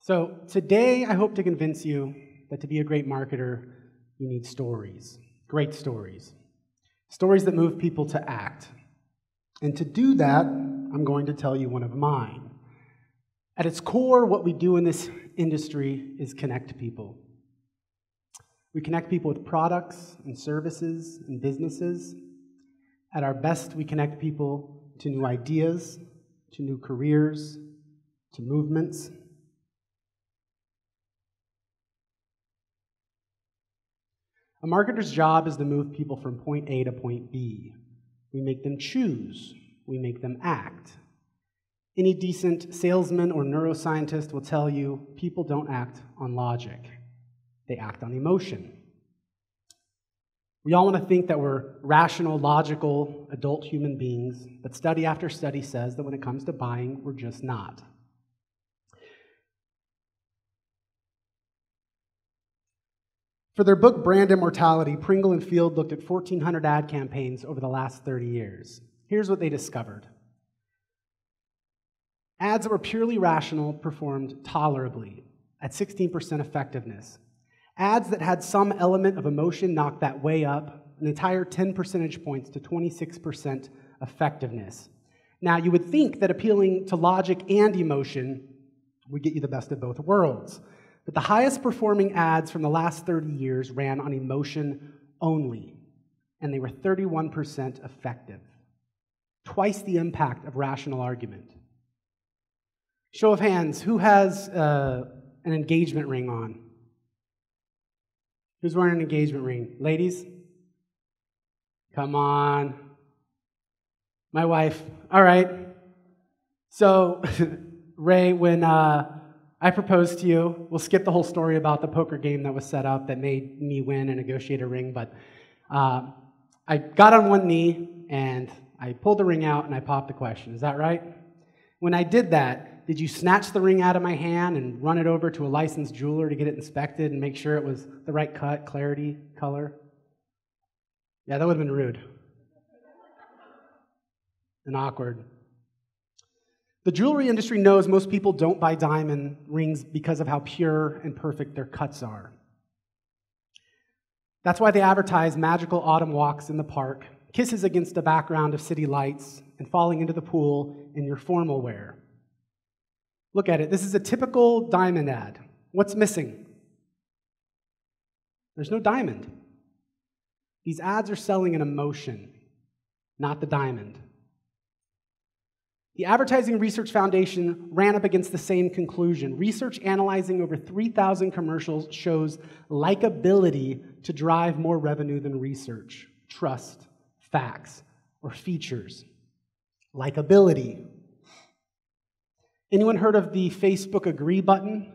So today, I hope to convince you that to be a great marketer, you need stories, great stories, stories that move people to act. And to do that, I'm going to tell you one of mine. At its core, what we do in this industry is connect people. We connect people with products and services and businesses. At our best, we connect people to new ideas, to new careers, to movements. A marketer's job is to move people from point A to point B. We make them choose. We make them act. Any decent salesman or neuroscientist will tell you people don't act on logic. They act on emotion. We all want to think that we're rational, logical, adult human beings, but study after study says that when it comes to buying, we're just not. For their book, Brand Immortality, Pringle and Field looked at 1,400 ad campaigns over the last 30 years. Here's what they discovered. Ads that were purely rational performed tolerably at 16% effectiveness. Ads that had some element of emotion knocked that way up an entire 10 percentage points to 26% effectiveness. Now, you would think that appealing to logic and emotion would get you the best of both worlds. But the highest performing ads from the last 30 years ran on emotion only, and they were 31% effective, twice the impact of rational argument. Show of hands, who has an engagement ring on? Who's wearing an engagement ring? Ladies? Come on. My wife. All right. So, Ray, when I proposed to you, we'll skip the whole story about the poker game that was set up that made me win and negotiate a ring, but I got on one knee and I pulled the ring out and I popped the question. Is that right? When I did that, did you snatch the ring out of my hand and run it over to a licensed jeweler to get it inspected and make sure it was the right cut, clarity, color? Yeah, that would have been rude and awkward. The jewelry industry knows most people don't buy diamond rings because of how pure and perfect their cuts are. That's why they advertise magical autumn walks in the park, kisses against a background of city lights, and falling into the pool in your formal wear. Look at it. This is a typical diamond ad. What's missing? There's no diamond. These ads are selling an emotion, not the diamond. The Advertising Research Foundation ran up against the same conclusion. Research analyzing over 3,000 commercials shows likability to drive more revenue than research, trust, facts, or features. Likability. Anyone heard of the Facebook Agree button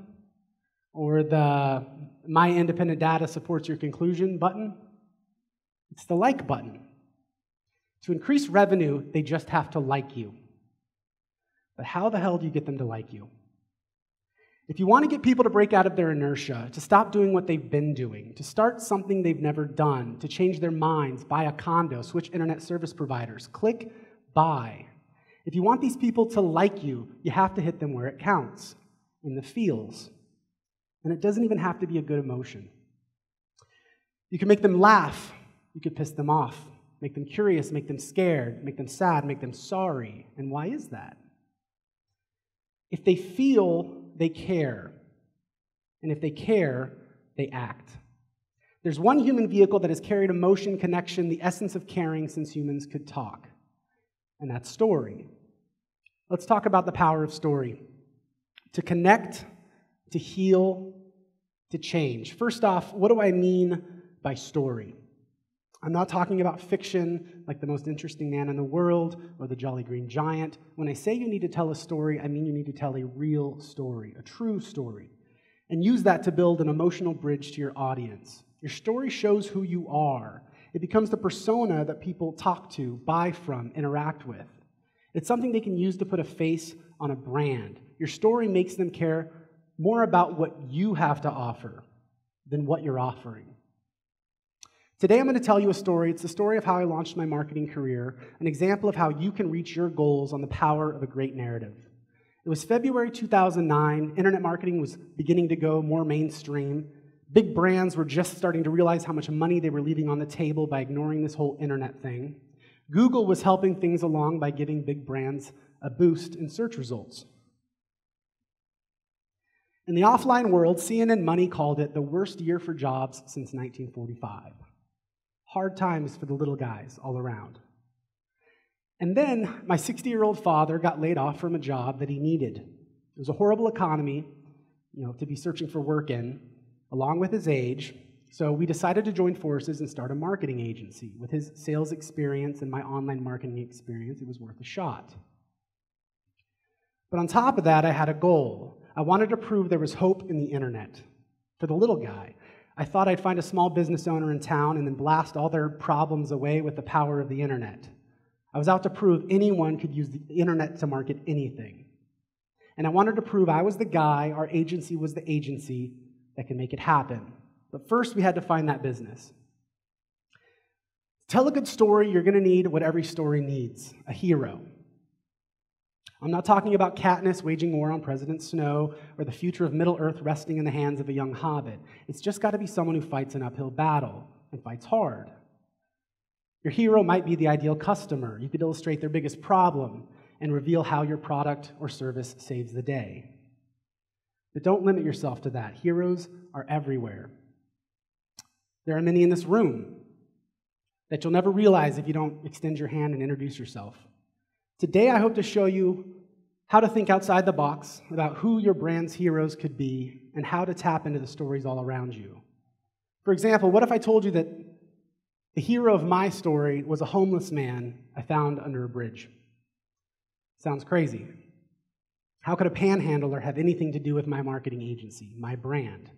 or the My Independent Data Supports Your Conclusion button? It's the like button. To increase revenue, they just have to like you. But how the hell do you get them to like you? If you want to get people to break out of their inertia, to stop doing what they've been doing, to start something they've never done, to change their minds, buy a condo, switch internet service providers, click buy. If you want these people to like you, you have to hit them where it counts, in the feels. And it doesn't even have to be a good emotion. You can make them laugh. You could piss them off. Make them curious, make them scared, make them sad, make them sorry. And why is that? If they feel, they care. And if they care, they act. There's one human vehicle that has carried emotion, connection, the essence of caring since humans could talk. And that's story. Let's talk about the power of story. To connect, to heal, to change. First off, what do I mean by story? I'm not talking about fiction like The Most Interesting Man in the World or The Jolly Green Giant. When I say you need to tell a story, I mean you need to tell a real story, a true story, and use that to build an emotional bridge to your audience. Your story shows who you are. It becomes the persona that people talk to, buy from, interact with. It's something they can use to put a face on a brand. Your story makes them care more about what you have to offer than what you're offering. Today I'm going to tell you a story. It's the story of how I launched my marketing career, an example of how you can reach your goals on the power of a great narrative. It was February 2009. Internet marketing was beginning to go more mainstream. Big brands were just starting to realize how much money they were leaving on the table by ignoring this whole internet thing. Google was helping things along by giving big brands a boost in search results. In the offline world, CNN Money called it the worst year for jobs since 1945. Hard times for the little guys all around. And then my 60-year-old father got laid off from a job that he needed. It was a horrible economy, to be searching for work in, along with his age. So we decided to join forces and start a marketing agency. With his sales experience and my online marketing experience, it was worth a shot. But on top of that, I had a goal. I wanted to prove there was hope in the internet. For the little guy, I thought I'd find a small business owner in town and then blast all their problems away with the power of the internet. I was out to prove anyone could use the internet to market anything. And I wanted to prove I was the guy, our agency was the agency that can make it happen. But first, we had to find that business. To tell a good story, you're going to need what every story needs, a hero. I'm not talking about Katniss waging war on President Snow or the future of Middle-earth resting in the hands of a young hobbit. It's just got to be someone who fights an uphill battle and fights hard. Your hero might be the ideal customer. You could illustrate their biggest problem and reveal how your product or service saves the day. But don't limit yourself to that. Heroes are everywhere. There are many in this room that you'll never realize if you don't extend your hand and introduce yourself. Today, I hope to show you how to think outside the box about who your brand's heroes could be and how to tap into the stories all around you. For example, what if I told you that the hero of my story was a homeless man I found under a bridge? Sounds crazy. How could a panhandler have anything to do with my marketing agency, my brand?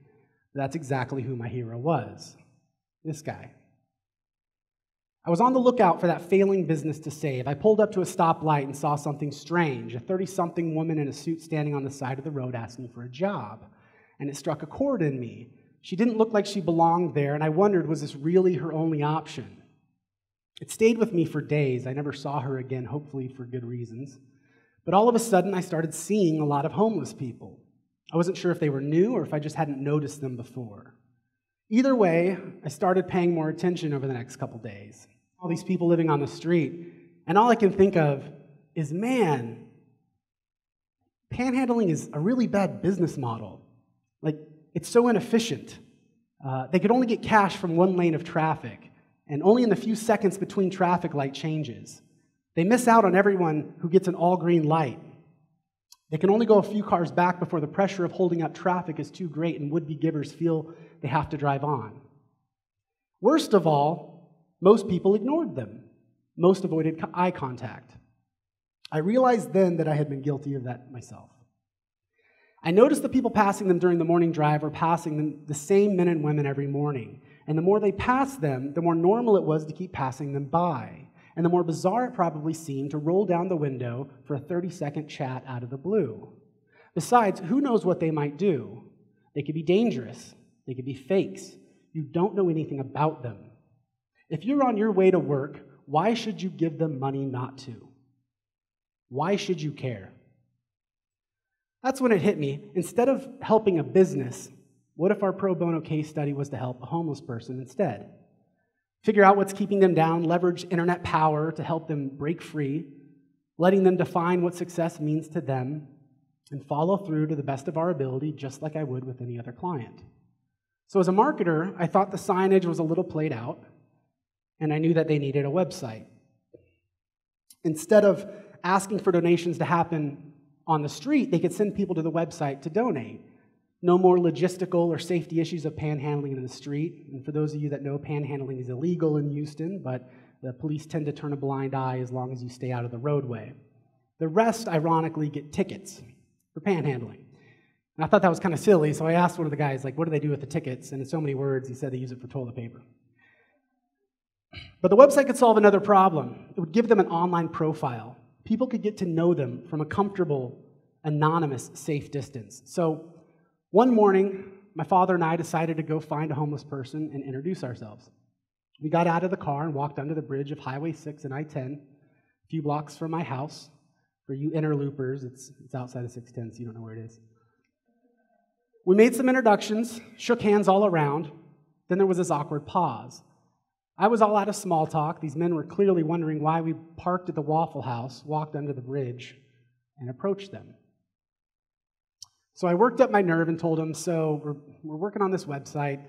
That's exactly who my hero was. This guy. I was on the lookout for that failing business to save. I pulled up to a stoplight and saw something strange, a 30-something woman in a suit standing on the side of the road asking for a job. And it struck a chord in me. She didn't look like she belonged there, and I wondered, was this really her only option? It stayed with me for days. I never saw her again, hopefully for good reasons. But all of a sudden, I started seeing a lot of homeless people. I wasn't sure if they were new or if I just hadn't noticed them before. Either way, I started paying more attention over the next couple days. All these people living on the street, and all I can think of is, man, panhandling is a really bad business model. Like, it's so inefficient. They could only get cash from one lane of traffic, and only in the few seconds between traffic light changes. They miss out on everyone who gets an all-green light. They can only go a few cars back before the pressure of holding up traffic is too great and would-be givers feel they have to drive on. Worst of all, most people ignored them. Most avoided eye contact. I realized then that I had been guilty of that myself. I noticed the people passing them during the morning drive were passing them, the same men and women every morning. And the more they passed them, the more normal it was to keep passing them by. And the more bizarre it probably seemed to roll down the window for a 30-second chat out of the blue. Besides, who knows what they might do? They could be dangerous. They could be fakes. You don't know anything about them. If you're on your way to work, why should you give them money not to? Why should you care? That's when it hit me. Instead of helping a business, what if our pro bono case study was to help a homeless person instead? Figure out what's keeping them down, leverage internet power to help them break free, letting them define what success means to them, and follow through to the best of our ability, just like I would with any other client. So as a marketer, I thought the signage was a little played out, and I knew that they needed a website. Instead of asking for donations to happen on the street, they could send people to the website to donate. No more logistical or safety issues of panhandling in the street. And for those of you that know, panhandling is illegal in Houston, but the police tend to turn a blind eye as long as you stay out of the roadway. The rest, ironically, get tickets for panhandling. And I thought that was kind of silly, so I asked one of the guys, like, what do they do with the tickets? And in so many words, he said they use it for toilet paper. But the website could solve another problem. It would give them an online profile. People could get to know them from a comfortable, anonymous, safe distance. So one morning, my father and I decided to go find a homeless person and introduce ourselves. We got out of the car and walked under the bridge of Highway 6 and I-10, a few blocks from my house. For you interloopers, it's outside of 610, so you don't know where it is. We made some introductions, shook hands all around. Then there was this awkward pause. I was all out of small talk. These men were clearly wondering why we parked at the Waffle House, walked under the bridge, and approached them. So I worked up my nerve and told them, so we're working on this website.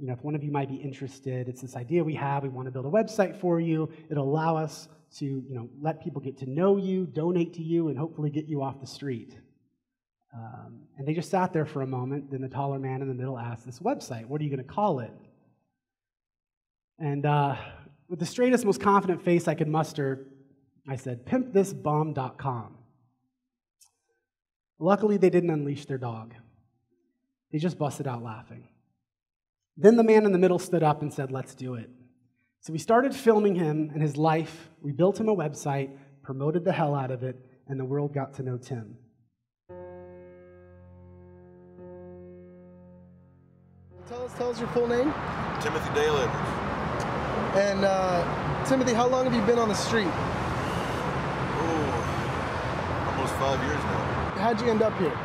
If one of you might be interested, it's this idea we have. We want to build a website for you. It'll allow us to, let people get to know you, donate to you, and hopefully get you off the street. And they just sat there for a moment. Then the taller man in the middle asked, this website, what are you going to call it? And with the straightest, most confident face I could muster, I said, pimpthisbum.com. Luckily, they didn't unleash their dog. They just busted out laughing. Then the man in the middle stood up and said, let's do it. So we started filming him and his life. We built him a website, promoted the hell out of it, and the world got to know Tim. Tell us your full name. Timothy Dolan. And Timothy, how long have you been on the street? Oh, almost 5 years now. How'd you end up here?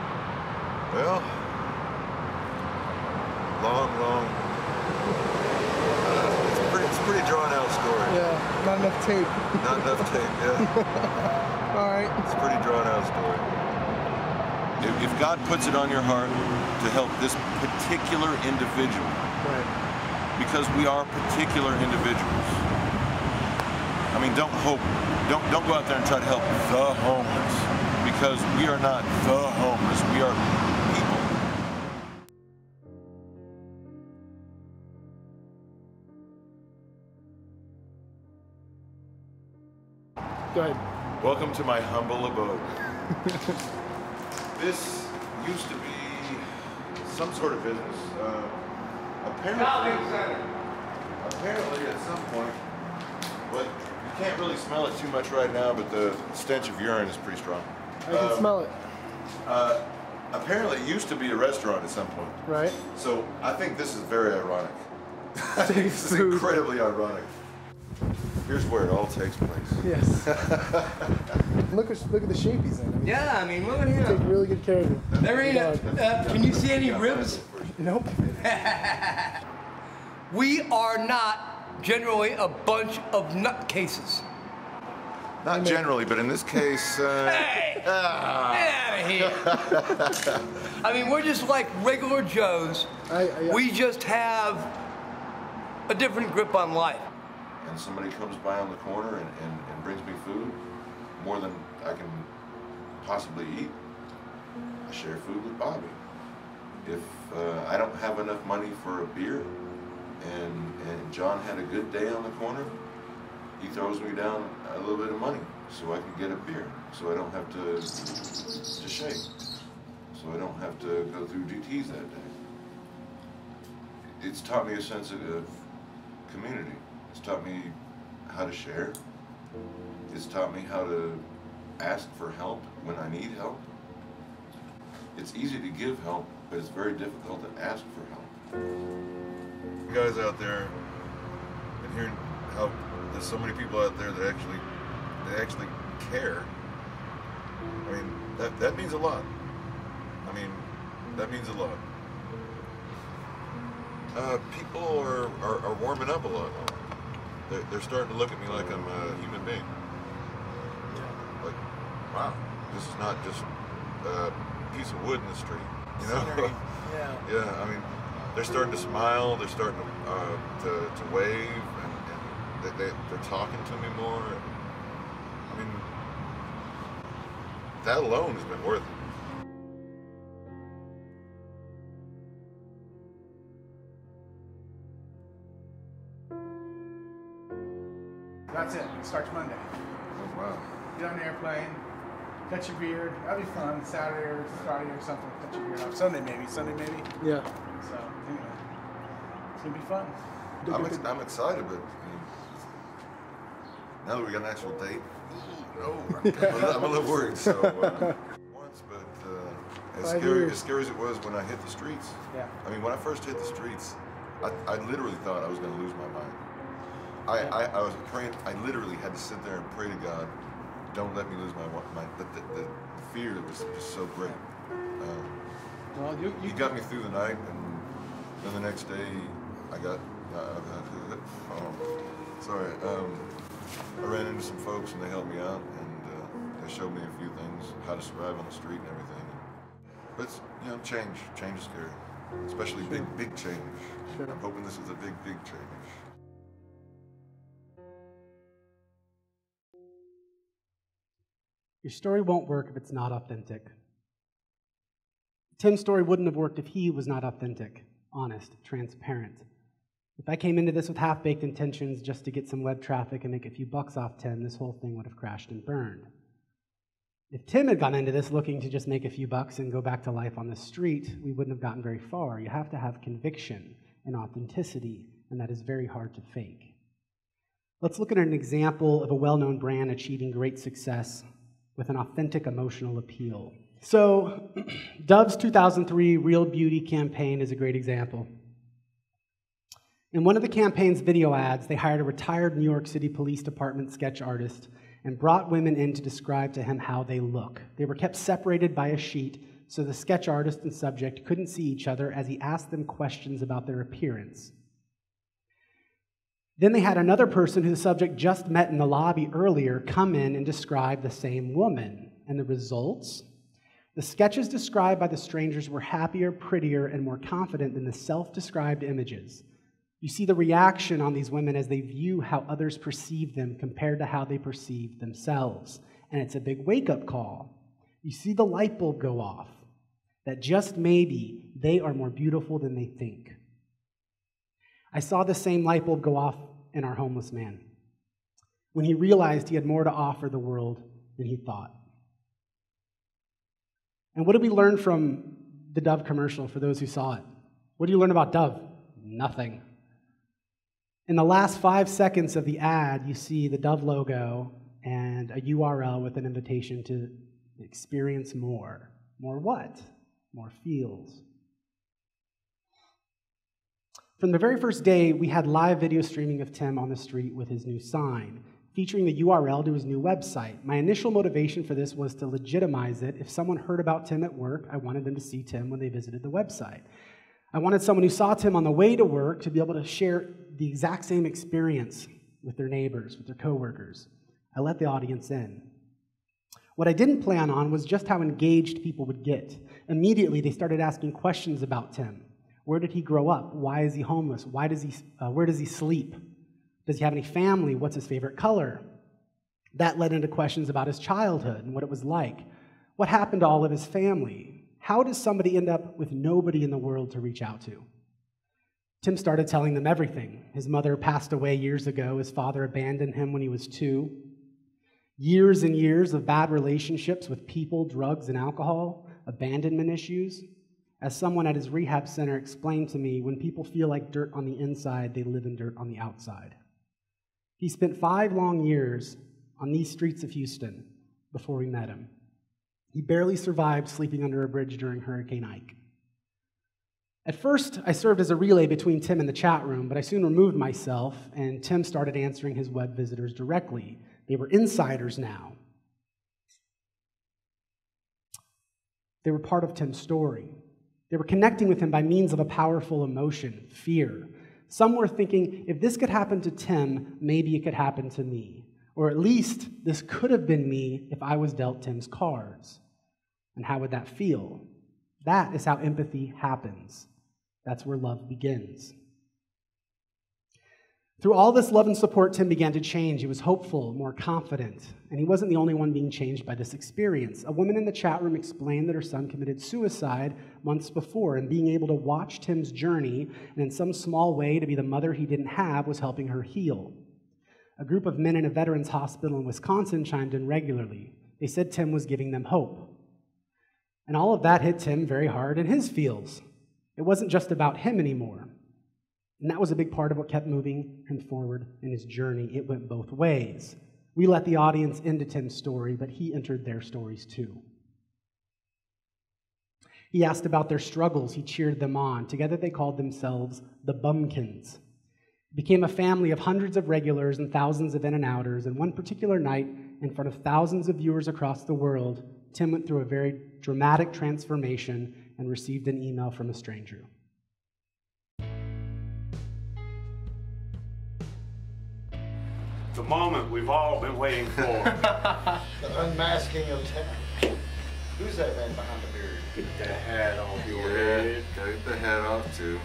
Well, long. It's a pretty drawn out story. Yeah, not enough tape. Not enough tape, yeah. All right. It's a pretty drawn out story. If God puts it on your heart to help this particular individual, right, because we are particular individuals. I mean, don't go out there and try to help the homeless, because we are not the homeless. We are people. go ahead. Welcome to my humble abode. This used to be some sort of business. Apparently at some point, but you can't really smell it too much right now, but the stench of urine is pretty strong. I can smell it. Apparently it used to be a restaurant at some point. Right. So I think this is very ironic. I think this is incredibly ironic. Here's where it all takes place. Yes. look at the shape he's in. Yeah, I mean, look at him. Take really good care of him. There ain't can you see any ribs? Nope. We are not generally a bunch of nutcases. Not generally, but in this case, Hey! Get out of here. I mean, we're just like regular Joes. We just have a different grip on life. and somebody comes by on the corner and brings me food, more than I can possibly eat, I share food with Bobby. If I don't have enough money for a beer, and John had a good day on the corner, he throws me down a little bit of money so I can get a beer, so I don't have to shake, so I don't have to go through GTs that day. It's taught me a sense of community. It's taught me how to share. It's taught me how to ask for help when I need help. It's easy to give help, but it's very difficult to ask for help. You guys out there, and hearing how there's so many people out there that actually care. I mean, that means a lot. I mean, that means a lot. People are warming up a lot. They're starting to look at me like I'm a human being. Like, wow, this is not just a piece of wood in the street, you know? Yeah, I mean, they're starting to smile, they're starting to wave, and they're talking to me more. I mean, that alone has been worth it. That's it. It starts Monday. Oh, wow. Get on an airplane, cut your beard. That'll be fun. Saturday or Friday or something. Cut your beard off. Sunday maybe. Yeah. So anyway, it's gonna be fun. I'm excited, but I mean, now that we got an actual date, I'm a little worried. So once, but as scary as it was when I hit the streets. Yeah. I mean, when I first hit the streets, I literally thought I was going to lose my mind. I was praying. I literally had to sit there and pray to God don't let me lose the fear that was just so great. Well, He got me through the night, and then the next day I got, I ran into some folks and they helped me out, and they showed me a few things, how to survive on the street and everything. But it's, change is scary, especially big change. Sure. I'm hoping this is a big change. Your story won't work if it's not authentic. Tim's story wouldn't have worked if he was not authentic, honest, transparent. If I came into this with half-baked intentions just to get some web traffic and make a few bucks off Tim, this whole thing would have crashed and burned. If Tim had gone into this looking to just make a few bucks and go back to life on the street, we wouldn't have gotten very far. You have to have conviction and authenticity, and that is very hard to fake. Let's look at an example of a well-known brand achieving great success with an authentic emotional appeal. So, Dove's 2003 Real Beauty campaign is a great example. In one of the campaign's video ads, they hired a retired New York City Police Department sketch artist and brought women in to describe to him how they look. They were kept separated by a sheet so the sketch artist and subject couldn't see each other as he asked them questions about their appearance. Then they had another person who the subject just met in the lobby earlier come in and describe the same woman. And the results? The sketches described by the strangers were happier, prettier, and more confident than the self-described images. You see the reaction on these women as they view how others perceive them compared to how they perceive themselves. And it's a big wake-up call. You see the light bulb go off, that just maybe they are more beautiful than they think. I saw the same light bulb go off in our homeless man when he realized he had more to offer the world than he thought. And what did we learn from the Dove commercial for those who saw it? What do you learn about Dove? Nothing. In the last 5 seconds of the ad, you see the Dove logo and a URL with an invitation to experience more. More what? More feels. From the very first day, we had live video streaming of Tim on the street with his new sign, featuring the URL to his new website. My initial motivation for this was to legitimize it. If someone heard about Tim at work, I wanted them to see Tim when they visited the website. I wanted someone who saw Tim on the way to work to be able to share the exact same experience with their neighbors, with their coworkers. I let the audience in. What I didn't plan on was just how engaged people would get. Immediately, they started asking questions about Tim. Where did he grow up? Why is he homeless? Where does he sleep? Does he have any family? What's his favorite color? That led into questions about his childhood and what it was like. What happened to all of his family? How does somebody end up with nobody in the world to reach out to? Tim started telling them everything. His mother passed away years ago. His father abandoned him when he was 2. Years and years of bad relationships with people, drugs, and alcohol, abandonment issues. As someone at his rehab center explained to me, when people feel like dirt on the inside, they live in dirt on the outside. He spent 5 long years on these streets of Houston before we met him. He barely survived sleeping under a bridge during Hurricane Ike. At first, I served as a relay between Tim and the chat room, but I soon removed myself, and Tim started answering his web visitors directly. They were insiders now. They were part of Tim's story. They were connecting with him by means of a powerful emotion, fear. Some were thinking, if this could happen to Tim, maybe it could happen to me. Or at least, this could have been me if I was dealt Tim's cards. And how would that feel? That is how empathy happens. That's where love begins. Through all this love and support, Tim began to change. He was hopeful, more confident, and he wasn't the only one being changed by this experience. A woman in the chat room explained that her son committed suicide months before, and being able to watch Tim's journey, and in some small way to be the mother he didn't have, was helping her heal. A group of men in a veterans hospital in Wisconsin chimed in regularly. They said Tim was giving them hope. And all of that hit Tim very hard in his feels. It wasn't just about him anymore. And that was a big part of what kept moving him forward in his journey. It went both ways. We let the audience into Tim's story, but he entered their stories too. He asked about their struggles. He cheered them on. Together they called themselves the Bumpkins. It became a family of hundreds of regulars and thousands of in-and-outers. And one particular night in front of thousands of viewers across the world, Tim went through a very dramatic transformation and received an email from a stranger. The moment we've all been waiting for. The unmasking of Tim. Who's that man behind the beard? Get the hat off your Yeah, head. gotta get the hat off too.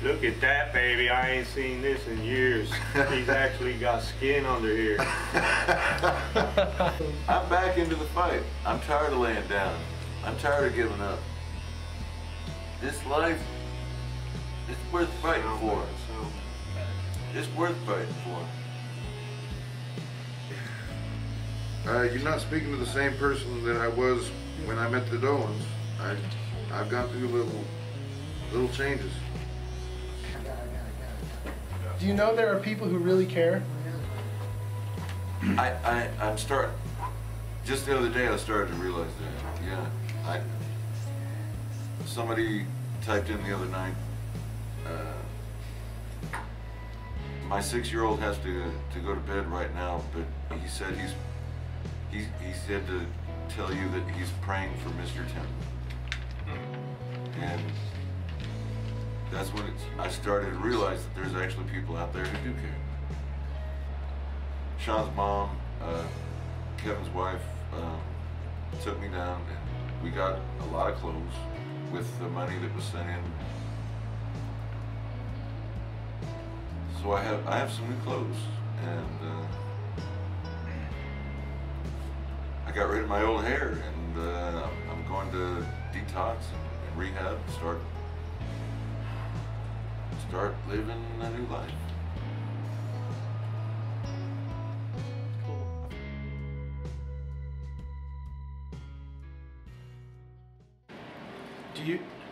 Look at that, baby. I ain't seen this in years. He's actually got skin under here. I'm back into the fight. I'm tired of laying down. I'm tired of giving up. This life, it's worth fighting for. It's worth fighting for. You're not speaking to the same person that I was when I met the Dolans. I've gone through little changes. Do you know there are people who really care? I'm starting. Just the other day, I started to realize that. Yeah, somebody typed in the other night. My 6-year-old has to go to bed right now, but he said he said to tell you that he's praying for Mr. Tim. And that's when I started to realize that there's actually people out there who do care. Sean's mom, Kevin's wife, took me down, and we got a lot of clothes with the money that was sent in. So I have some new clothes, and I got rid of my old hair, and I'm going to detox and rehab, start living a new life.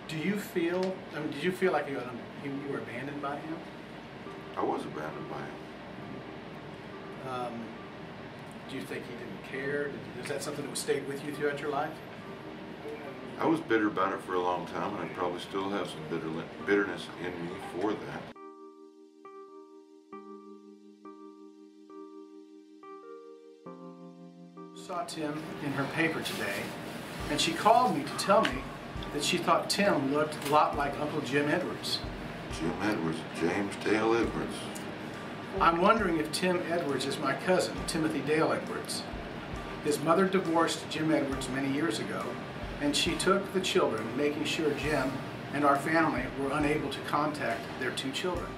Do you feel? I mean, did you feel like you were abandoned by him? I was abandoned by him. Do you think he didn't care? Is that something that stayed with you throughout your life? I was bitter about it for a long time, and I probably still have some bitterness in me for that. Saw Tim in her paper today, and she called me to tell me that she thought Tim looked a lot like Uncle Jim Edwards. Jim Edwards, James Dale Edwards. I'm wondering if Tim Edwards is my cousin, Timothy Dale Edwards. His mother divorced Jim Edwards many years ago, and she took the children, making sure Jim and our family were unable to contact their 2 children.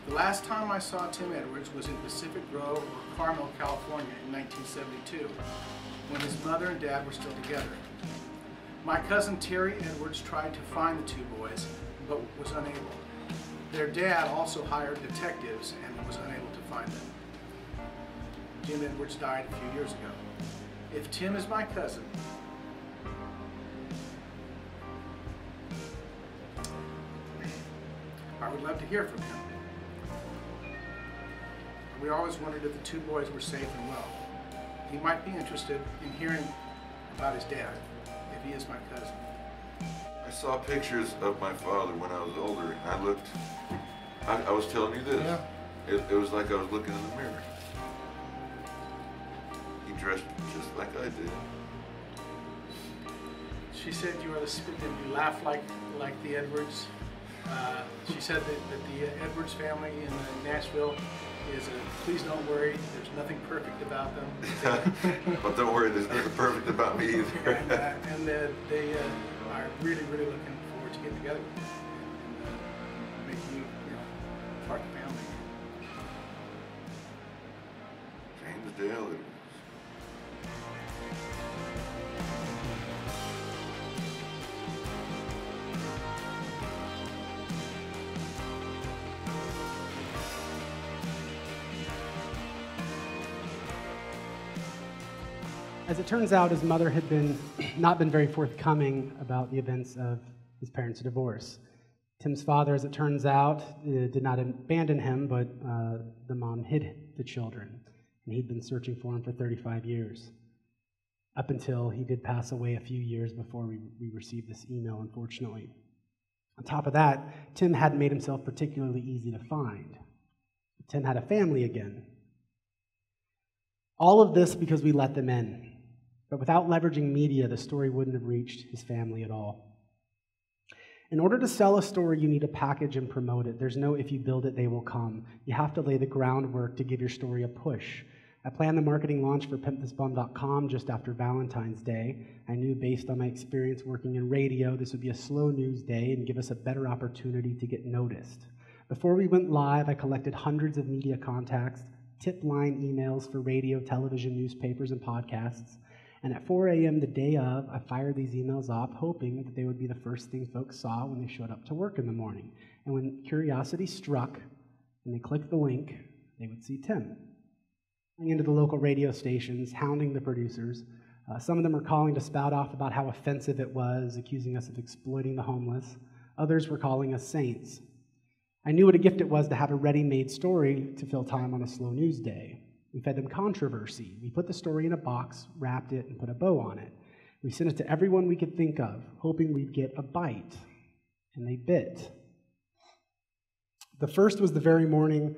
The last time I saw Tim Edwards was in Pacific Grove or Carmel, California in 1972, when his mother and dad were still together. My cousin Terry Edwards tried to find the 2 boys, but was unable. Their dad also hired detectives and was unable to find them. Jim Edwards died a few years ago. If Tim is my cousin, I would love to hear from him. We always wondered if the 2 boys were safe and well. He might be interested in hearing about his dad, if he is my cousin. I saw pictures of my father when I was older, and I looked, I was telling you this, Yeah. it was like I was looking in the mirror. He dressed just like I did. She said you are that you laugh like the Edwards. She said that the Edwards family in Nashville is please don't worry, there's nothing perfect about them. But don't worry, there's nothing perfect about me either. and they are really, really looking forward to getting together with you and making you, part of the family. James Dale Edwards. As it turns out, his mother had not been very forthcoming about the events of his parents' divorce. Tim's father, as it turns out, did not abandon him, but the mom hid the children, and he'd been searching for him for 35 years, up until he did pass away a few years before we received this email, unfortunately. On top of that, Tim hadn't made himself particularly easy to find. Tim had a family again, All of this because we let them in. But without leveraging media, the story wouldn't have reached his family at all. In order to sell a story, you need to package and promote it. There's no if you build it, they will come. You have to lay the groundwork to give your story a push. I planned the marketing launch for pimpthisbum.com just after Valentine's Day. I knew based on my experience working in radio, this would be a slow news day and give us a better opportunity to get noticed. Before we went live, I collected hundreds of media contacts, tip line emails for radio, television, newspapers, and podcasts. And at 4 a.m. the day of, I fired these emails off, hoping that they would be the first thing folks saw when they showed up to work in the morning. And when curiosity struck, and they clicked the link, they would see Tim. Into the local radio stations, hounding the producers. Some of them are calling to spout off about how offensive it was, accusing us of exploiting the homeless. Others were calling us saints. I knew what a gift it was to have a ready-made story to fill time on a slow news day. We fed them controversy. We put the story in a box, wrapped it, and put a bow on it. We sent it to everyone we could think of, hoping we'd get a bite. And they bit. The first was the very morning,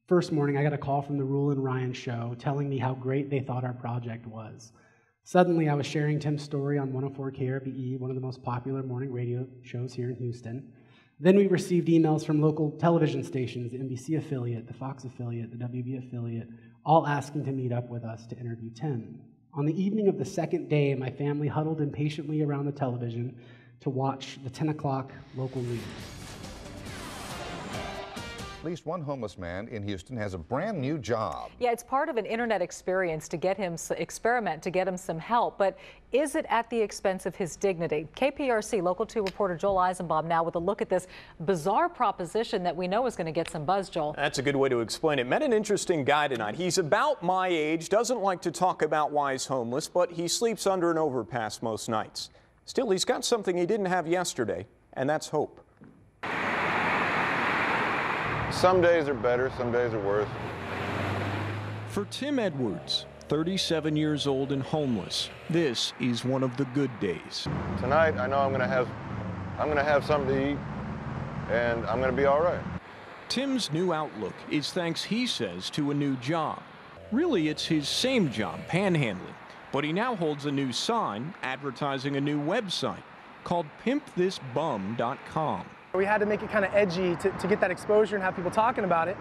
First morning, I got a call from the Rule and Ryan show telling me how great they thought our project was. Suddenly, I was sharing Tim's story on 104 KRBE, one of the most popular morning radio shows here in Houston. Then we received emails from local television stations, the NBC affiliate, the Fox affiliate, the WB affiliate, all asking to meet up with us to interview Tim. On the evening of the second day, my family huddled impatiently around the television to watch the 10 o'clock local news. At least one homeless man in Houston has a brand new job. Yeah, it's part of an internet experience to get him to get him some help. But is it at the expense of his dignity? KPRC Local 2 reporter Joel Eisenbaum now with a look at this bizarre proposition that we know is going to get some buzz, Joel. That's a good way to explain it. Met an interesting guy tonight. He's about my age, doesn't like to talk about why he's homeless, but he sleeps under an overpass most nights. Still, he's got something he didn't have yesterday, and that's hope. Some days are better, some days are worse. For Tim Edwards, 37 years old and homeless, this is one of the good days. Tonight, I know I'm gonna have something to eat, and I'm gonna be all right. Tim's new outlook is thanks, he says, to a new job. Really, it's his same job, panhandling, but he now holds a new sign advertising a new website called pimpthisbum.com. We had to make it kind of edgy to get that exposure and have people talking about it.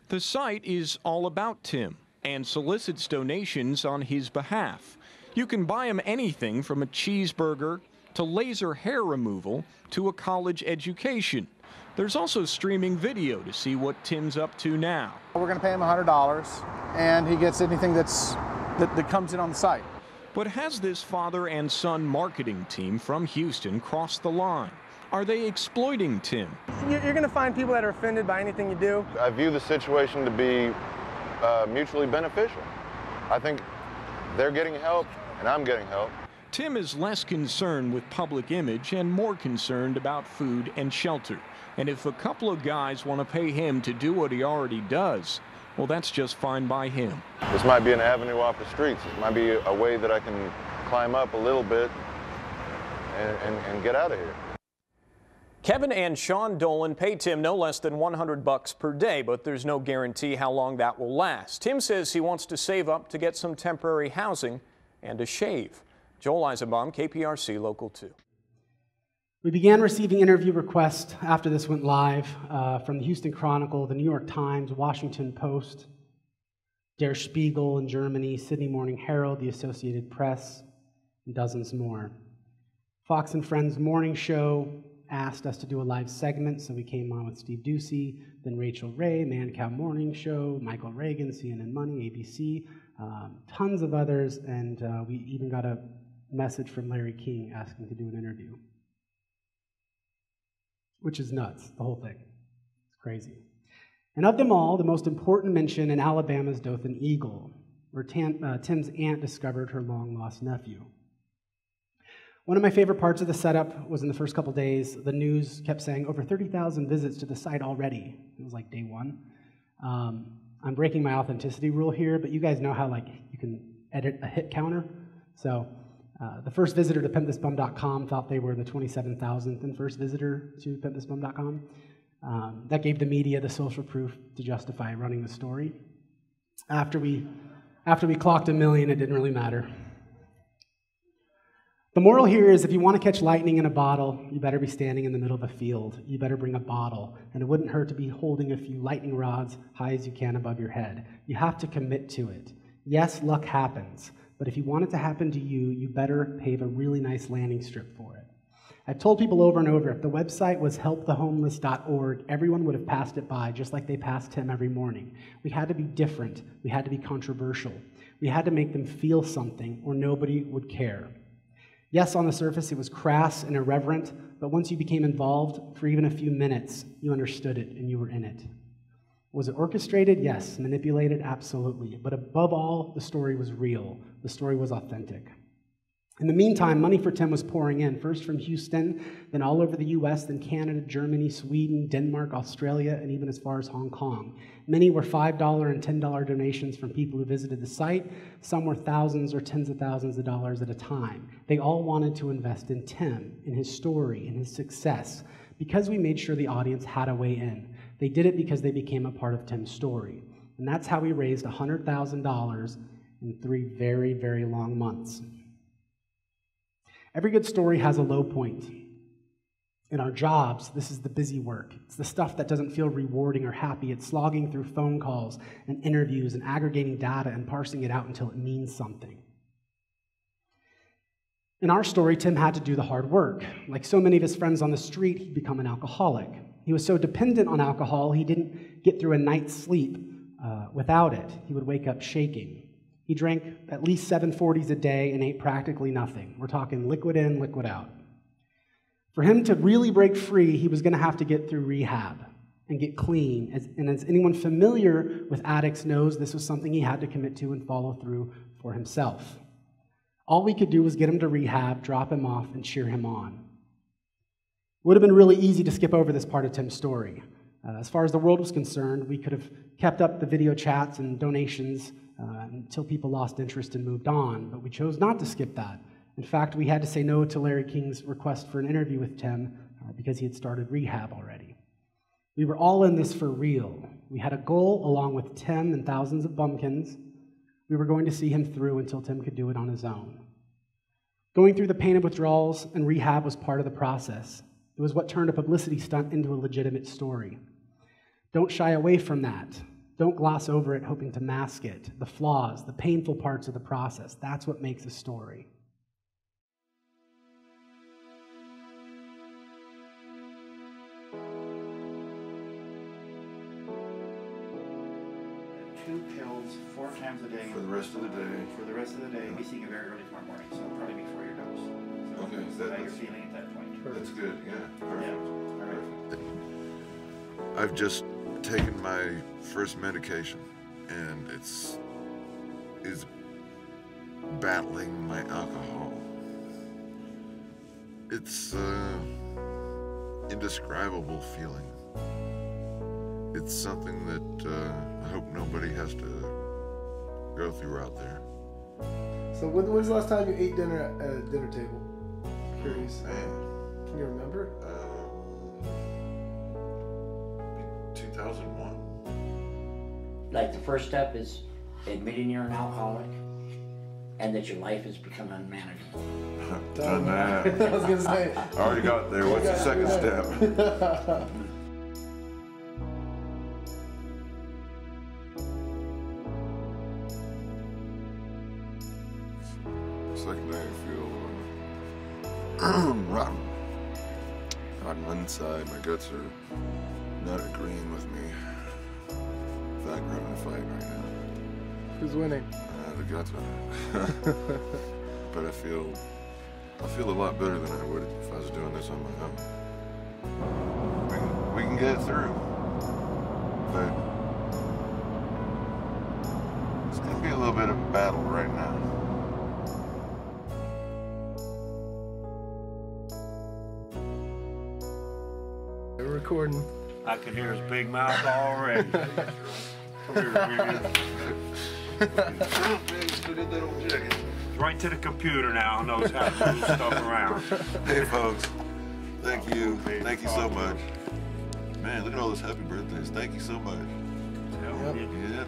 The site is all about Tim and solicits donations on his behalf. You can buy him anything from a cheeseburger to laser hair removal to a college education. There's also streaming video to see what Tim's up to now. We're going to pay him $100, and he gets anything that comes in on the site. But has this father and son marketing team from Houston crossed the line? Are they exploiting Tim? You're going to find people that are offended by anything you do. I view the situation to be mutually beneficial. I think they're getting help, and I'm getting help. Tim is less concerned with public image and more concerned about food and shelter. And if a couple of guys want to pay him to do what he already does, well, that's just fine by him. This might be an avenue off the streets. It might be a way that I can climb up a little bit and get out of here. Kevin and Sean Dolan pay Tim no less than $100 per day, but there's no guarantee how long that will last. Tim says he wants to save up to get some temporary housing and a shave. Joel Eisenbaum, KPRC Local 2. We began receiving interview requests after this went live from the Houston Chronicle, the New York Times, Washington Post, Der Spiegel in Germany, Sydney Morning Herald, the Associated Press, and dozens more. Fox and Friends morning show asked us to do a live segment, so we came on with Steve Ducey, then Rachel Ray, Man Cow Morning Show, Michael Reagan, CNN Money, ABC, tons of others, and we even got a message from Larry King asking to do an interview. Which is nuts, the whole thing. It's crazy. And of them all, the most important mention in Alabama's Dothan Eagle, where Tim's aunt discovered her long-lost nephew. One of my favorite parts of the setup was in the first couple days, the news kept saying over 30,000 visits to the site already. It was like day one. I'm breaking my authenticity rule here, but you guys know how you can edit a hit counter. So the first visitor to pimpthisbum.com thought they were the 27,000th and first visitor to pimpthisbum.com. That gave the media the social proof to justify running the story. After we clocked 1 million, it didn't really matter. The moral here is if you want to catch lightning in a bottle, you better be standing in the middle of a field. You better bring a bottle, and it wouldn't hurt to be holding a few lightning rods high as you can above your head. You have to commit to it. Yes, luck happens, but if you want it to happen to you, you better pave a really nice landing strip for it. I've told people over and over, if the website was helpthehomeless.org, everyone would have passed it by, just like they passed Tim every morning. We had to be different. We had to be controversial. We had to make them feel something, or nobody would care. Yes, on the surface, it was crass and irreverent, but once you became involved for even a few minutes, you understood it and you were in it. Was it orchestrated? Yes. Manipulated? Absolutely. But above all, the story was real. The story was authentic. In the meantime, money for Tim was pouring in, first from Houston, then all over the US, then Canada, Germany, Sweden, Denmark, Australia, and even as far as Hong Kong. Many were $5 and $10 donations from people who visited the site. Some were thousands or tens of thousands of dollars at a time. They all wanted to invest in Tim, in his story, in his success, because we made sure the audience had a way in. They did it because they became a part of Tim's story. And that's how we raised $100,000 in 3 very, very long months. Every good story has a low point. In our jobs, this is the busy work. It's the stuff that doesn't feel rewarding or happy. It's slogging through phone calls and interviews and aggregating data and parsing it out until it means something. In our story, Tim had to do the hard work. Like so many of his friends on the street, he'd become an alcoholic. He was so dependent on alcohol, he didn't get through a night's sleep without it. He would wake up shaking. He drank at least 740s a day and ate practically nothing. We're talking liquid in, liquid out. For him to really break free, he was going to have to get through rehab and get clean. And as anyone familiar with addicts knows, this was something he had to commit to and follow through for himself. All we could do was get him to rehab, drop him off, and cheer him on. It would have been really easy to skip over this part of Tim's story. As far as the world was concerned, we could have kept up the video chats and donations until people lost interest and moved on, but we chose not to skip that. In fact, we had to say no to Larry King's request for an interview with Tim because he had started rehab already. We were all in this for real. We had a goal along with Tim and thousands of bumpkins. We were going to see him through until Tim could do it on his own. Going through the pain of withdrawals and rehab was part of the process. It was what turned a publicity stunt into a legitimate story. Don't shy away from that. Don't gloss over it hoping to mask it. The flaws, the painful parts of the process, that's what makes a story. Two pills 4 times a day. For the rest of the day. For the rest of the day. Be seeing you very early tomorrow morning, so probably before your dose. So Okay. how you're feeling at that point. That's good, yeah. Perfect. Yeah. All right. I've just taken my first medication, and it's battling my alcohol. It's indescribable feeling. It's something that I hope nobody has to go through out there. So when's the last time you ate dinner at a dinner table? Curious. Man. Can you remember? 2001. Like the first step is admitting you're an alcoholic and that your life has become unmanageable. Done that. I was gonna say. I already got there. What's the second step? Second day I feel rotten. Rotten inside. My guts are not agreeing with me. In fact, we're having a fight right now. Who's winning? The guts are. But I feel a lot better than I would if I was doing this on my own. We can get it through. But it's going to be a little bit of a battle right now. We're recording. I can hear his big mouth already. Come here, man. Right to the computer now, knows how to move stuff around. Hey folks, thank you. Thank you so much. Man, look at all those happy birthdays. Thank you so much. Yep. Yeah.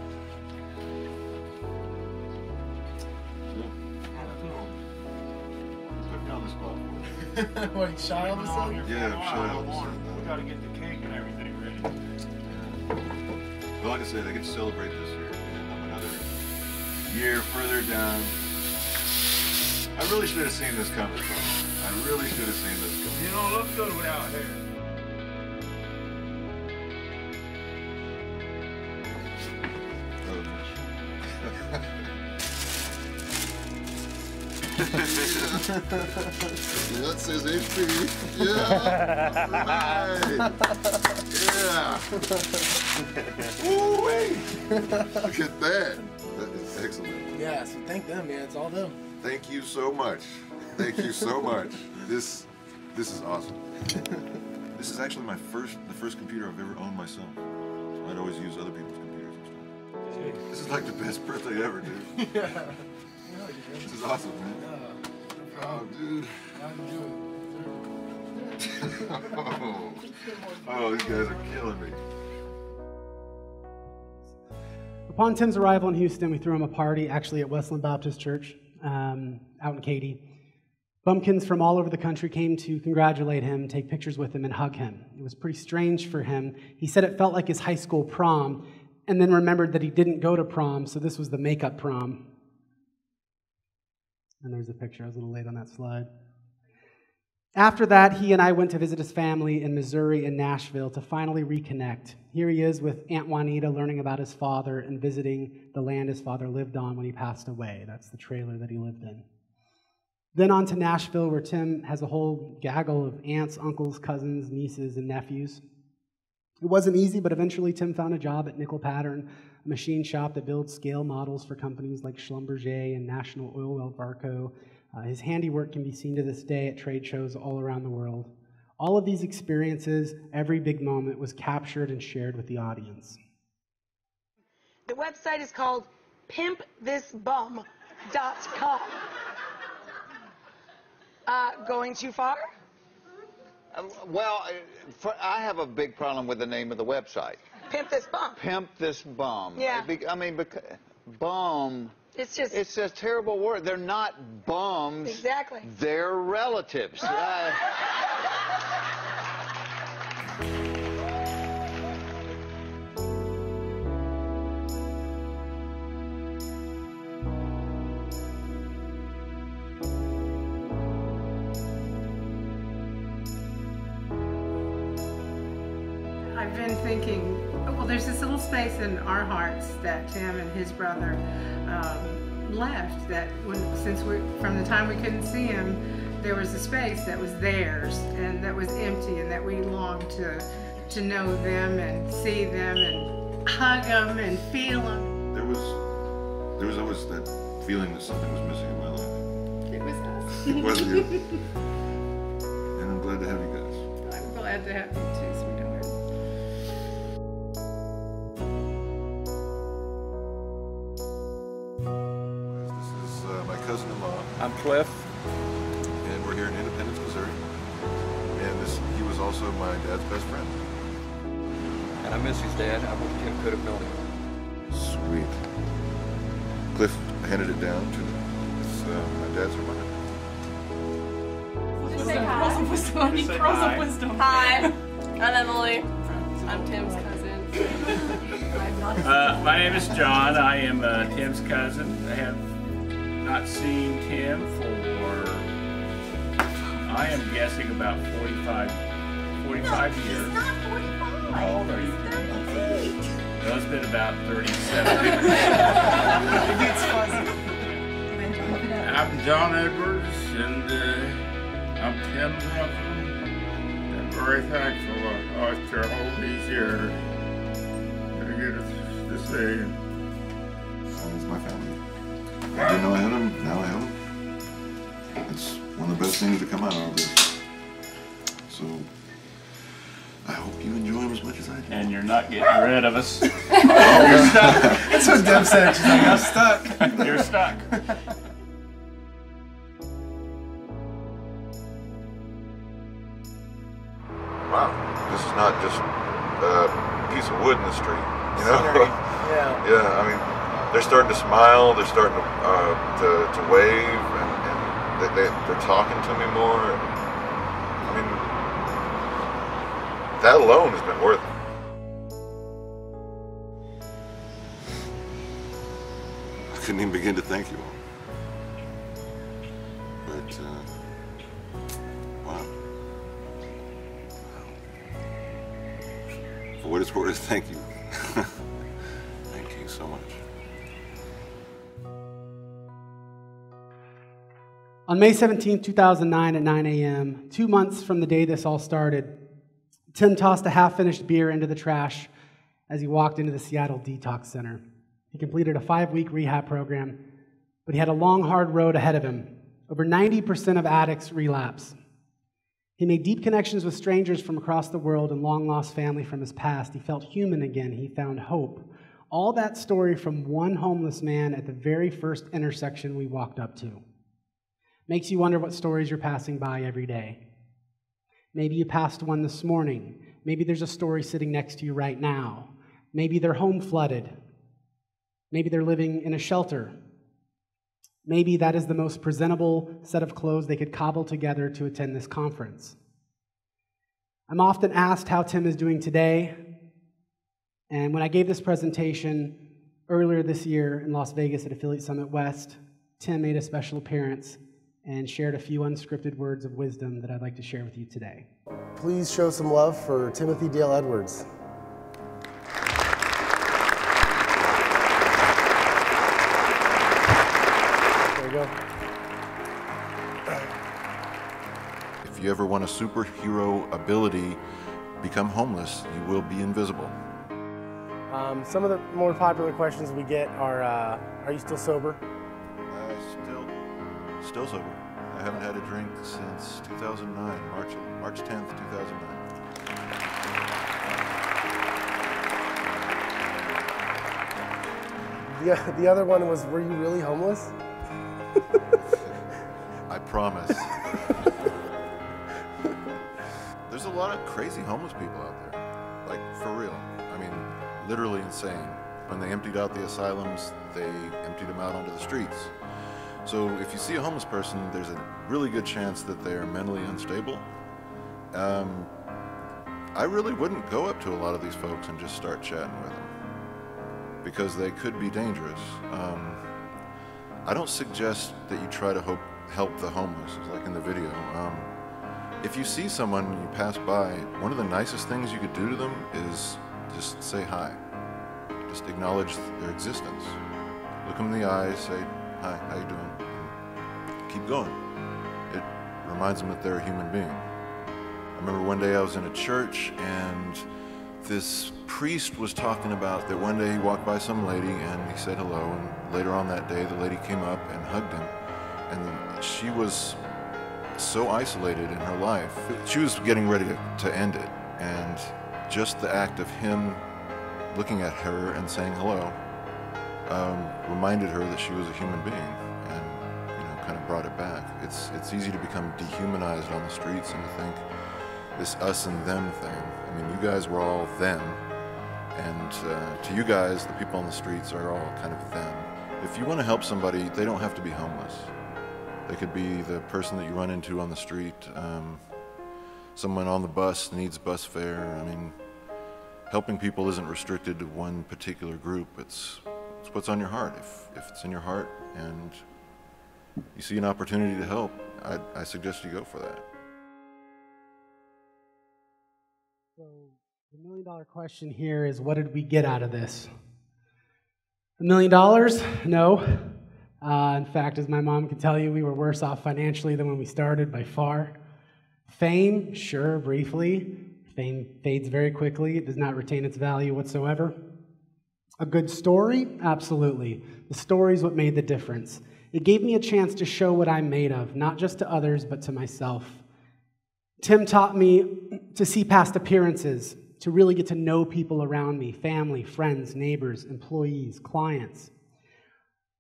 on the spot. What, you shy all of a sudden? Yeah, I'm shy all of a sudden. We gotta get the cake and everything ready. Well, like I said, I get to celebrate this year, and I'm another year further down. I really should have seen this coming, folks. I really should have seen this coming. You don't look good without hair. That says HP. Yeah. Right. Yeah. Ooh-wee. Look at that. That is excellent. Yeah, so thank them, man. It's all them. Thank you so much. Thank you so much. This is awesome. This is actually the first computer I've ever owned myself. I'd always use other people's computers and stuff. This is like the best birthday ever, dude. Yeah. This is awesome, man. Oh, dude. Oh, these guys are killing me. Upon Tim's arrival in Houston, we threw him a party, actually at Westland Baptist Church out in Katy. Bumpkins from all over the country came to congratulate him, take pictures with him, and hug him. It was pretty strange for him. He said it felt like his high school prom, and then remembered that he didn't go to prom, so this was the makeup prom. And there's a picture. I was a little late on that slide. After that, he and I went to visit his family in Missouri and Nashville to finally reconnect. Here he is with Aunt Juanita learning about his father and visiting the land his father lived on when he passed away. That's the trailer that he lived in. Then on to Nashville, where Tim has a whole gaggle of aunts, uncles, cousins, nieces, and nephews. It wasn't easy, but eventually Tim found a job at Nickel Pattern, a machine shop that builds scale models for companies like Schlumberger and National Oilwell Varco. His handiwork can be seen to this day at trade shows all around the world. All of these experiences, every big moment, was captured and shared with the audience. The website is called pimpthisbum.com. Going too far? Well, I have a big problem with the name of the website. Pimp This Bum. Pimp This Bum. Yeah. I mean, bum. It's a terrible word. They're not bums. Exactly. They're relatives. I've been thinking, well, there's this little space in our hearts that Tim and his brother left. That from the time we couldn't see him, there was a space that was theirs and that was empty, and that we longed to know them and see them and hug them and feel them. There was always that feeling that something was missing in my life. It was us. It was you. And I'm glad to have you guys. I'm glad to have you too, sweetheart. My cousin-in-law. I'm Cliff. And we're here in Independence, Missouri. And he was also my dad's best friend. And I miss his dad. I wish Tim could have known him. Sweet. Cliff handed it down to me. It's my dad's reminder. Just say hi. Pearls of wisdom. I need pearls of wisdom. Hi. I'm Emily. I'm Tim's cousin. My name is John. I am Tim's cousin. I have not seen Tim for, I am guessing about 45 years. He's not 45. How old are you? 38. Well, it's been about 37. I'm John Edwards, and I'm Tim's uncle. I'm very thankful after all these years to get us this day. It's my family. I didn't know I had them, now I have them. It's one of the best things to come out of this. So, I hope you enjoy them as much as I do. And you're not getting rid of us. You're stuck. That's what Deb said. She's like, I'm stuck. You're stuck. Wow, this is not just a piece of wood in the street, you know? Yeah. Yeah, I mean, they're starting to smile, they're starting to wave, and they're talking to me more. I mean, that alone has been worth it. I couldn't even begin to thank you all. But, wow. For what it's worth, thank you. Thank you so much. On May 17, 2009 at 9 a.m., 2 months from the day this all started, Tim tossed a half-finished beer into the trash as he walked into the Seattle Detox Center. He completed a 5-week rehab program, but he had a long, hard road ahead of him. Over 90% of addicts relapse. He made deep connections with strangers from across the world and long-lost family from his past. He felt human again. He found hope. All that story from one homeless man at the very first intersection we walked up to. Makes you wonder what stories you're passing by every day. Maybe you passed one this morning. Maybe there's a story sitting next to you right now. Maybe their home flooded. Maybe they're living in a shelter. Maybe that is the most presentable set of clothes they could cobble together to attend this conference. I'm often asked how Tim is doing today, and when I gave this presentation earlier this year in Las Vegas at Affiliate Summit West, Tim made a special appearance and shared a few unscripted words of wisdom that I'd like to share with you today. Please show some love for Timothy Dale Edwards. There you go. If you ever want a superhero ability, become homeless, you will be invisible. Some of the more popular questions we get are you still sober? Still sober. I haven't had a drink since 2009, March 10th, 2009. The other one was, were you really homeless? I promise. There's a lot of crazy homeless people out there. Like, for real. I mean, literally insane. When they emptied out the asylums, they emptied them out onto the streets. So if you see a homeless person, there's a really good chance that they are mentally unstable. I really wouldn't go up to a lot of these folks and just start chatting with them, because they could be dangerous. I don't suggest that you try to help the homeless, like in the video. If you see someone and you pass by, one of the nicest things you could do to them is just say hi. Just acknowledge their existence. Look them in the eyes, say, "Hi, how you doing?" And keep going. It reminds them that they're a human being. I remember one day I was in a church and this priest was talking about that one day he walked by some lady and he said hello, and later on that day the lady came up and hugged him, and she was so isolated in her life. She was getting ready to end it, and just the act of him looking at her and saying hello reminded her that she was a human being, and kind of brought it back. It's easy to become dehumanized on the streets and to think this us and them thing. I mean, you guys were all them, and to you guys, the people on the streets are all kind of them. If you want to help somebody, they don't have to be homeless. They could be the person that you run into on the street, someone on the bus needs bus fare. I mean, helping people isn't restricted to one particular group. It's what's on your heart. If it's in your heart and you see an opportunity to help, I suggest you go for that. So the $1 million question here is, what did we get out of this? $1 million? No. In fact, as my mom can tell you, we were worse off financially than when we started by far. Fame? Sure, briefly. Fame fades very quickly. It does not retain its value whatsoever. A good story? Absolutely. The story is what made the difference. It gave me a chance to show what I'm made of, not just to others, but to myself. Tim taught me to see past appearances, to really get to know people around me, family, friends, neighbors, employees, clients.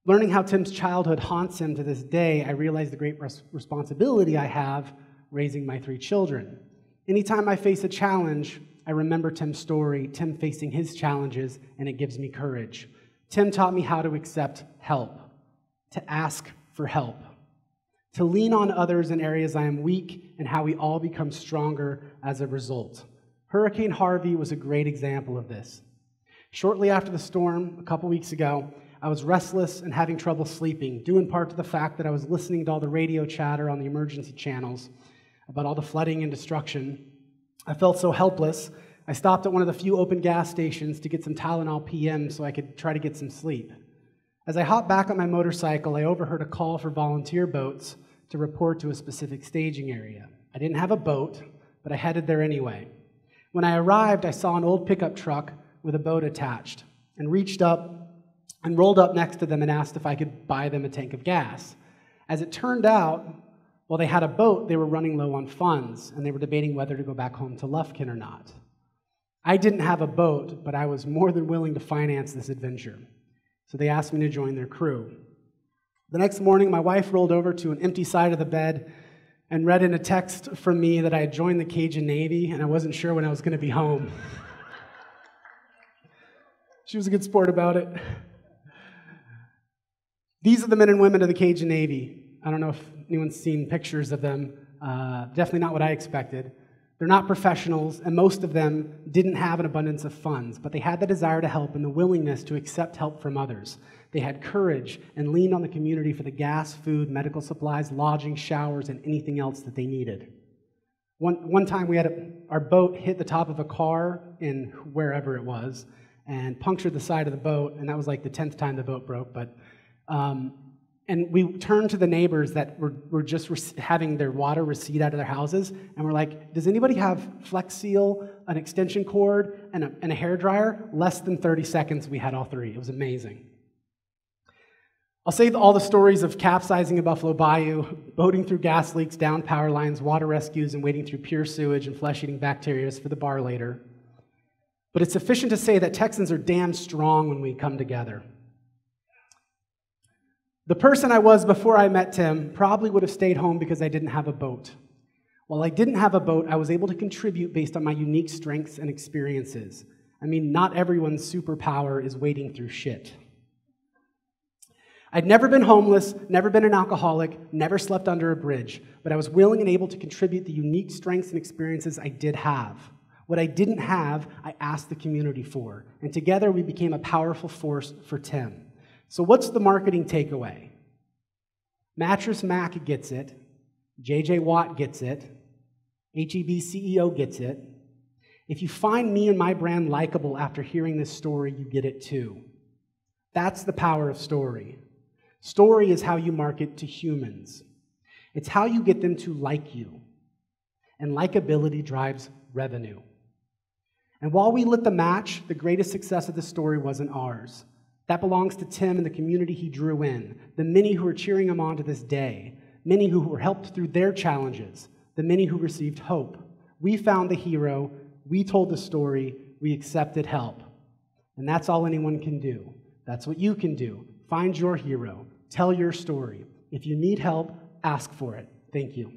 Learning how Tim's childhood haunts him to this day, I realize the great responsibility I have raising my 3 children. Anytime I face a challenge, I remember Tim's story, Tim facing his challenges, and it gives me courage. Tim taught me how to accept help, to ask for help, to lean on others in areas I am weak, and how we all become stronger as a result. Hurricane Harvey was a great example of this. Shortly after the storm, a couple weeks ago, I was restless and having trouble sleeping, due in part to the fact that I was listening to all the radio chatter on the emergency channels about all the flooding and destruction. I felt so helpless, I stopped at one of the few open gas stations to get some Tylenol PM so I could try to get some sleep. As I hopped back on my motorcycle, I overheard a call for volunteer boats to report to a specific staging area. I didn't have a boat, but I headed there anyway. When I arrived, I saw an old pickup truck with a boat attached, and reached up and rolled up next to them and asked if I could buy them a tank of gas. As it turned out, while they had a boat, they were running low on funds, and they were debating whether to go back home to Lufkin or not. I didn't have a boat, but I was more than willing to finance this adventure. So they asked me to join their crew. The next morning, my wife rolled over to an empty side of the bed and read in a text from me that I had joined the Cajun Navy, and I wasn't sure when I was going to be home. She was a good sport about it. These are the men and women of the Cajun Navy. I don't know if anyone's seen pictures of them. Definitely not what I expected. They're not professionals, and most of them didn't have an abundance of funds, but they had the desire to help and the willingness to accept help from others. They had courage and leaned on the community for the gas, food, medical supplies, lodging, showers, and anything else that they needed. One time we had our boat hit the top of a car in wherever it was and punctured the side of the boat, and that was like the 10th time the boat broke, but and we turned to the neighbors that were just having their water recede out of their houses, and we're like, does anybody have Flex Seal, an extension cord, and a hairdryer? Less than 30 seconds, we had all three. It was amazing. I'll save all the stories of capsizing in Buffalo Bayou, boating through gas leaks, down power lines, water rescues, and wading through pure sewage and flesh-eating bacteria for the bar later. But it's sufficient to say that Texans are damn strong when we come together. The person I was before I met Tim probably would have stayed home because I didn't have a boat. While I didn't have a boat, I was able to contribute based on my unique strengths and experiences. I mean, not everyone's superpower is wading through shit. I'd never been homeless, never been an alcoholic, never slept under a bridge, but I was willing and able to contribute the unique strengths and experiences I did have. What I didn't have, I asked the community for, and together we became a powerful force for Tim. So what's the marketing takeaway? Mattress Mac gets it, JJ Watt gets it, HEB CEO gets it. If you find me and my brand likable after hearing this story, you get it too. That's the power of story. Story is how you market to humans. It's how you get them to like you. And likability drives revenue. And while we lit the match, the greatest success of the story wasn't ours. That belongs to Tim and the community he drew in, the many who are cheering him on to this day, many who were helped through their challenges, the many who received hope. We found the hero, we told the story, we accepted help. And that's all anyone can do. That's what you can do. Find your hero. Tell your story. If you need help, ask for it. Thank you.